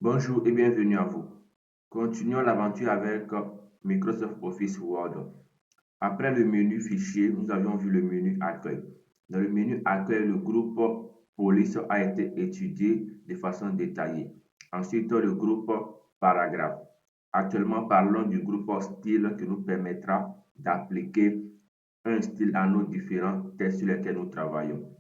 Bonjour et bienvenue à vous. Continuons l'aventure avec Microsoft Office Word. Après le menu Fichier, nous avions vu le menu Accueil. Dans le menu Accueil, le groupe Police a été étudié de façon détaillée. Ensuite, le groupe Paragraphe. Actuellement, parlons du groupe Style qui nous permettra d'appliquer un style à nos différents textes sur lesquels nous travaillons.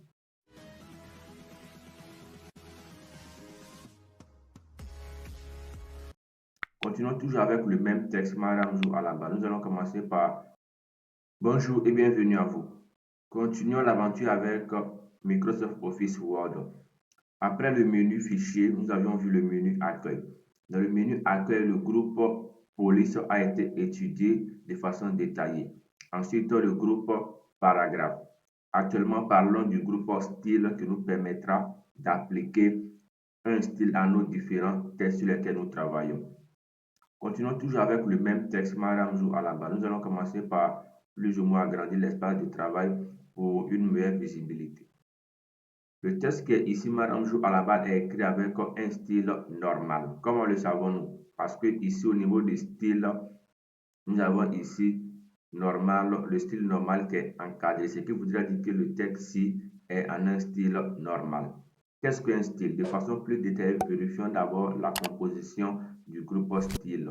Continuons toujours avec le même texte, Madame Jou à la base. Nous allons commencer par Bonjour et bienvenue à vous. Continuons l'aventure avec Microsoft Office Word. Après le menu Fichier, nous avions vu le menu Accueil. Dans le menu Accueil, le groupe Police a été étudié de façon détaillée. Ensuite, le groupe Paragraphe. Actuellement, parlons du groupe Style qui nous permettra d'appliquer un style à nos différents textes sur lesquels nous travaillons. Continuons toujours avec le même texte, Madame Jou à la base. Nous allons commencer par plus ou moins agrandir l'espace de travail pour une meilleure visibilité. Le texte qui est ici, Madame Jou à la base, est écrit avec un style normal. Comment le savons-nous? Parce que ici, au niveau du style, nous avons ici normal, le style normal qui est encadré, ce qui voudrait dire que le texte ici est en un style normal. Qu'est-ce qu'un style? De façon plus détaillée, vérifions d'abord la composition du groupe style.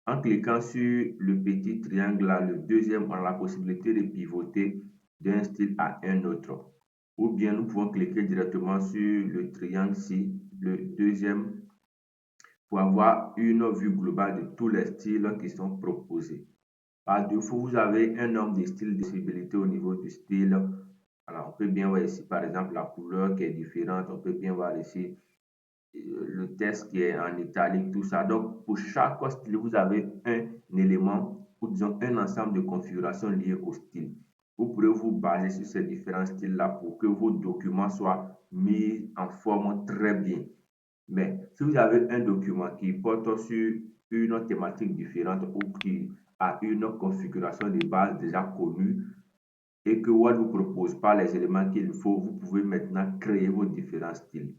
En cliquant sur le petit triangle là, le deuxième, on a la possibilité de pivoter d'un style à un autre. Ou bien nous pouvons cliquer directement sur le triangle ici, le deuxième, pour avoir une vue globale de tous les styles qui sont proposés. Par défaut, vous avez un nombre de styles de visibilité au niveau du style. Alors, on peut bien voir ici, par exemple, la couleur qui est différente. On peut bien voir ici le texte qui est en italique, tout ça. Donc, pour chaque style, vous avez un élément ou disons un ensemble de configurations liées au style. Vous pourrez vous baser sur ces différents styles-là pour que vos documents soient mis en forme très bien. Mais si vous avez un document qui porte sur une thématique différente ou qui a une configuration de base déjà connue et que Word ne vous propose pas les éléments qu'il faut, vous pouvez maintenant créer vos différents styles.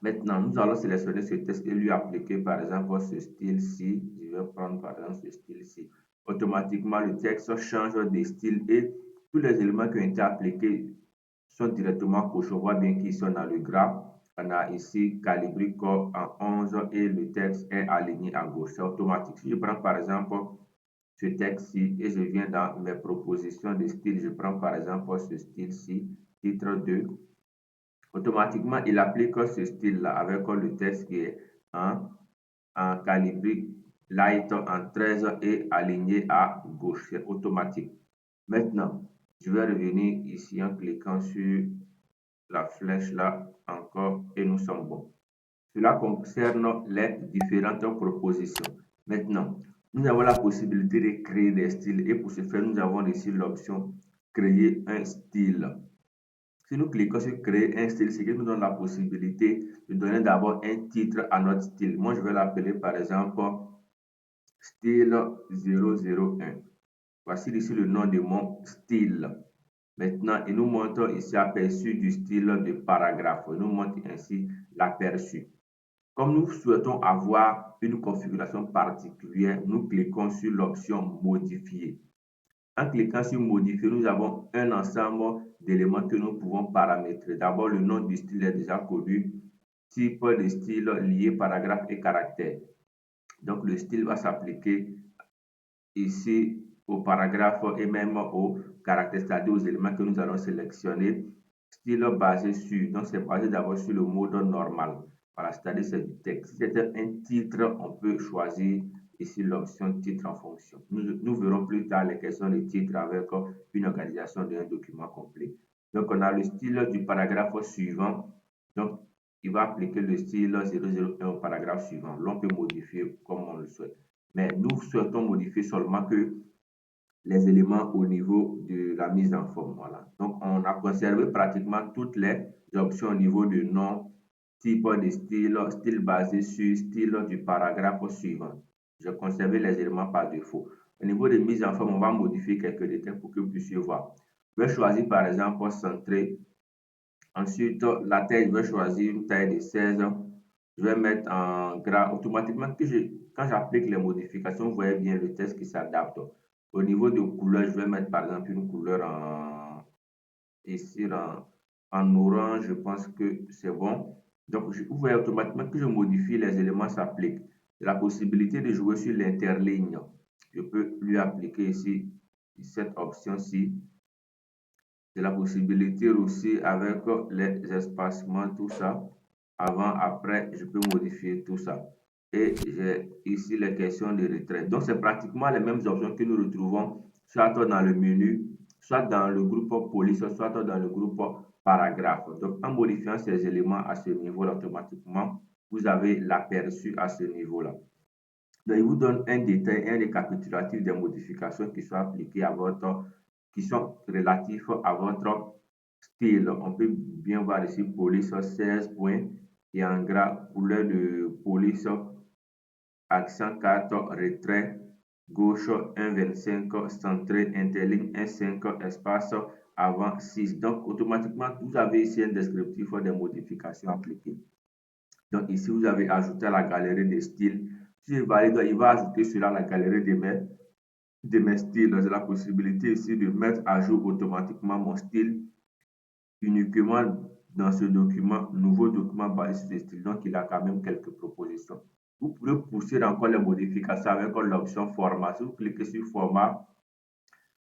Maintenant, nous allons sélectionner ce texte et lui appliquer par exemple ce style-ci. Je vais prendre par exemple ce style-ci. Automatiquement, le texte change de style et tous les éléments qui ont été appliqués sont directement cochés. On voit bien qu'ils sont dans le graphe. On a ici calibrique en 11 et le texte est aligné à gauche. C'est automatique. Si je prends par exemple ce texte-ci et je viens dans mes propositions de style, je prends par exemple ce style-ci, titre 2. Automatiquement, il applique ce style-là avec le texte qui est en calibrique light en 13 et aligné à gauche. C'est automatique. Maintenant, je vais revenir ici en cliquant sur la flèche là encore et nous sommes bons. Cela concerne les différentes propositions. Maintenant, nous avons la possibilité de créer des styles et pour ce faire, nous avons ici l'option créer un style. Si nous cliquons sur créer un style, c'est qui nous donne la possibilité de donner d'abord un titre à notre style. Moi, je vais l'appeler par exemple style 001. Voici ici le nom de mon style. Maintenant, il nous montre ici aperçu du style de paragraphe. Il nous montre ainsi l'aperçu. Comme nous souhaitons avoir une configuration particulière, nous cliquons sur l'option modifier. En cliquant sur modifier, nous avons un ensemble d'éléments que nous pouvons paramétrer. D'abord, le nom du style est déjà connu, type de style lié, paragraphe et caractère. Donc, le style va s'appliquer ici au paragraphe et même au caractère, c'est-à-dire aux éléments que nous allons sélectionner. Style basé sur, donc c'est basé d'abord sur le mode normal. Voilà, c'est-à-dire c'est du texte. Si c'était un titre, on peut choisir ici l'option titre en fonction. Nous verrons plus tard les questions de titre avec une organisation d'un document complet. Donc, on a le style du paragraphe suivant. Donc, il va appliquer le style 001 au paragraphe suivant. L'on peut modifier comme on le souhaite. Mais nous souhaitons modifier seulement que les éléments au niveau de la mise en forme. Voilà. Donc, on a conservé pratiquement toutes les options au niveau du nom, type de style, style basé sur style du paragraphe suivant. Je conservé les éléments par défaut. Au niveau de mise en forme, on va modifier quelques détails pour que vous puissiez voir. Je vais choisir par exemple centré. Ensuite, la taille, je vais choisir une taille de 16. Je vais mettre en gras automatiquement quand j'applique les modifications, vous voyez bien le texte qui s'adapte. Au niveau de couleur, je vais mettre par exemple une couleur ici en orange, je pense que c'est bon. Donc, vous voyez automatiquement que je modifie, les éléments s'appliquent. La possibilité de jouer sur l'interligne, je peux lui appliquer ici cette option-ci. J'ai la possibilité aussi avec les espacements, tout ça. Avant, après, je peux modifier tout ça. Et j'ai ici les questions de retrait. Donc, c'est pratiquement les mêmes options que nous retrouvons soit dans le menu, soit dans le groupe police, soit dans le groupe paragraphe. Donc, en modifiant ces éléments à ce niveau-là, automatiquement, vous avez l'aperçu à ce niveau-là. Donc, il vous donne un détail, un récapitulatif des modifications qui sont appliquées à qui sont relatifs à votre style. On peut bien voir ici police 16 points et en gras couleur de police accent 4 retrait gauche 1,25 centré interligne 1,5 espace avant 6. Donc automatiquement vous avez ici un descriptif des modifications appliquées. Donc ici vous avez ajouté à la galerie des styles. Si je valide, il va ajouter cela à la galerie de mes styles. J'ai la possibilité ici de mettre à jour automatiquement mon style uniquement dans ce document, nouveau document basé sur les styles. Donc, il a quand même quelques propositions. Vous pouvez pousser encore les modifications avec l'option format. Si vous cliquez sur format,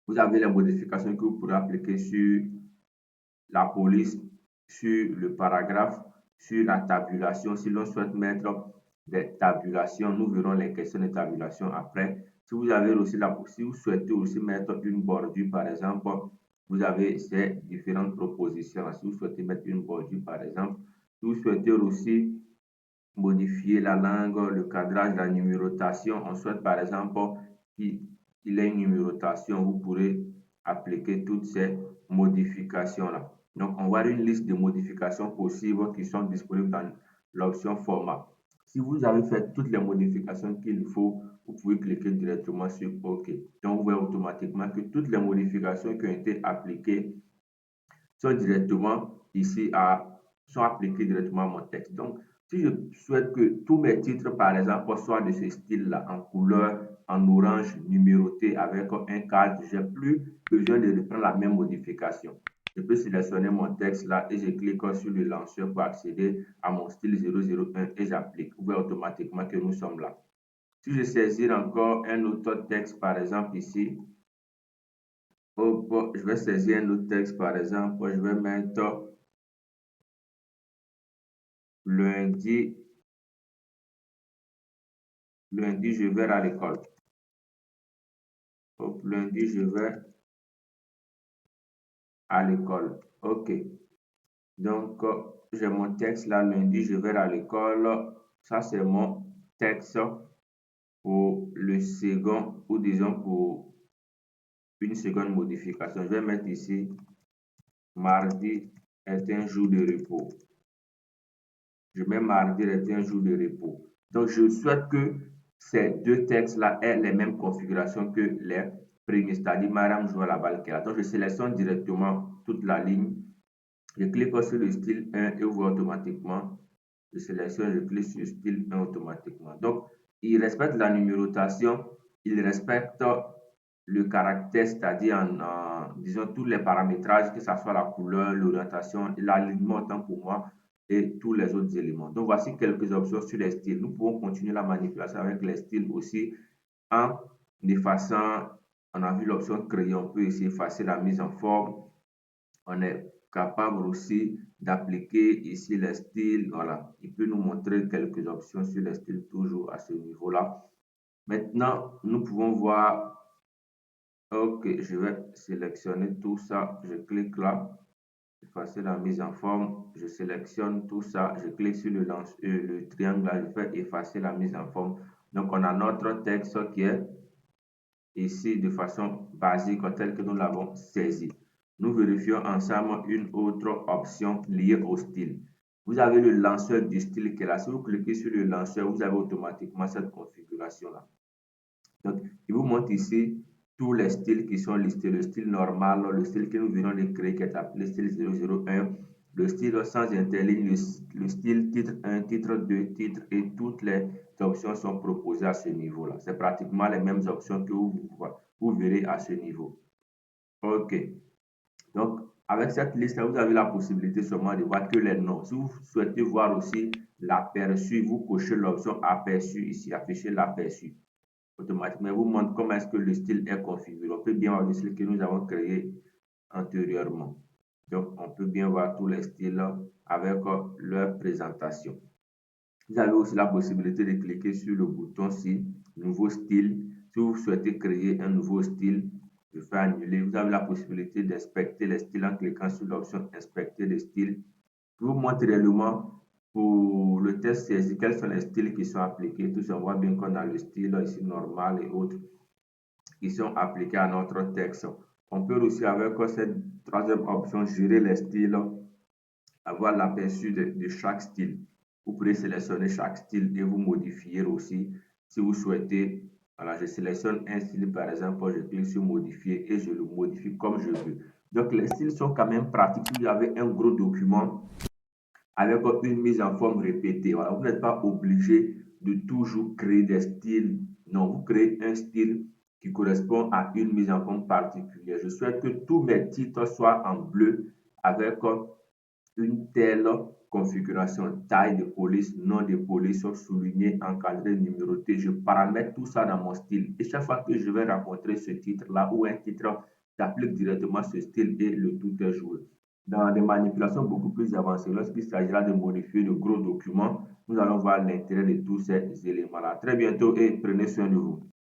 vous avez les modifications que vous pourrez appliquer sur la police, sur le paragraphe, sur la tabulation. Si l'on souhaite mettre des tabulations, nous verrons les questions de tabulation après. Si vous avez aussi si vous souhaitez aussi mettre une bordure, par exemple, vous avez ces différentes propositions. Si vous souhaitez mettre une bordure, par exemple, si vous souhaitez aussi modifier la langue, le cadrage, la numérotation, on souhaite par exemple qu'il ait une numérotation, vous pourrez appliquer toutes ces modifications-là. Donc, on voit une liste de modifications possibles qui sont disponibles dans l'option format. Si vous avez fait toutes les modifications qu'il faut, vous pouvez cliquer directement sur OK. Donc, vous voyez automatiquement que toutes les modifications qui ont été appliquées sont directement ici sont appliquées directement à mon texte. Donc, si je souhaite que tous mes titres, par exemple, soient de ce style-là, en couleur, en orange, numéroté avec un cadre, je n'ai plus besoin de reprendre la même modification. Je peux sélectionner mon texte là et je clique sur le lanceur pour accéder à mon style 001 et j'applique. Vous voyez automatiquement que nous sommes là. Si je saisis encore un autre texte, par exemple ici, je vais saisir un autre texte, par exemple, je vais mettre lundi, je vais à l'école. Lundi, je vais à l'école. OK. Donc, j'ai mon texte là, lundi, je vais à l'école. Ça, c'est mon texte pour le second, ou disons pour une seconde modification. Je vais mettre ici, mardi est un jour de repos. Je mets mardi est un jour de repos. Donc, je souhaite que ces deux textes-là aient les mêmes configurations que les premiers, c'est-à-dire Mariam joue à la balle. Donc, je sélectionne directement toute la ligne. Je clique sur le style 1 et ouvre automatiquement. Je sélectionne, je clique sur style 1 automatiquement. Donc, il respecte la numérotation, il respecte le caractère, c'est-à-dire disons tous les paramétrages, que ce soit la couleur, l'orientation, l'alignement autant pour moi et tous les autres éléments. Donc, voici quelques options sur les styles. Nous pouvons continuer la manipulation avec les styles aussi en effaçant. On a vu l'option crayon, on peut ici effacer la mise en forme. On est capable aussi d'appliquer ici les styles. Voilà, il peut nous montrer quelques options sur les styles toujours à ce niveau-là. Maintenant, nous pouvons voir. OK, je vais sélectionner tout ça. Je clique là. Effacer la mise en forme. Je sélectionne tout ça. Je clique sur le triangle là. Je fais effacer la mise en forme. Donc, on a notre texte qui est ici de façon basique telle que nous l'avons saisi. Nous vérifions ensemble une autre option liée au style. Vous avez le lanceur du style qui est là. Si vous cliquez sur le lanceur, vous avez automatiquement cette configuration-là. Donc, il vous montre ici tous les styles qui sont listés. Le style normal, le style que nous venons de créer qui est appelé style 001, le style sans interligne, le style titre 1, titre 2, titre et toutes les options sont proposées à ce niveau-là. C'est pratiquement les mêmes options que vous verrez à ce niveau. OK. Donc, avec cette liste, vous avez la possibilité seulement de voir que les noms. Si vous souhaitez voir aussi l'aperçu, vous cochez l'option aperçu ici, afficher l'aperçu. Automatiquement, il vous montre comment est-ce que le style est configuré. On peut bien voir le style que nous avons créé antérieurement. Donc, on peut bien voir tous les styles avec leur présentation. Vous avez aussi la possibilité de cliquer sur le bouton-ci, nouveau style. Si vous souhaitez créer un nouveau style, je fais annuler. Vous avez la possibilité d'inspecter les styles en cliquant sur l'option inspecter les styles. Je vous montre réellement pour le test CSI quels sont les styles qui sont appliqués. Tous on voit bien qu'on a le style ici normal et autres qui sont appliqués à notre texte. On peut aussi avec cette troisième option gérer les styles, avoir l'aperçu de chaque style. Vous pouvez sélectionner chaque style et vous modifier aussi si vous souhaitez. Voilà, je sélectionne un style par exemple, je clique sur modifier et je le modifie comme je veux. Donc les styles sont quand même pratiques si vous avez un gros document avec une mise en forme répétée. Voilà, vous n'êtes pas obligé de toujours créer des styles. Non, vous créez un style qui correspond à une mise en forme particulière. Je souhaite que tous mes titres soient en bleu avec une telle configuration, taille de police, nom de police, souligné, encadré, numéroté. Je paramètre tout ça dans mon style. Et chaque fois que je vais rencontrer ce titre-là ou un titre, j'applique directement ce style et le tout est joué. Dans des manipulations beaucoup plus avancées, lorsqu'il s'agira de modifier de gros documents, nous allons voir l'intérêt de tous ces éléments-là. Très bientôt et prenez soin de vous.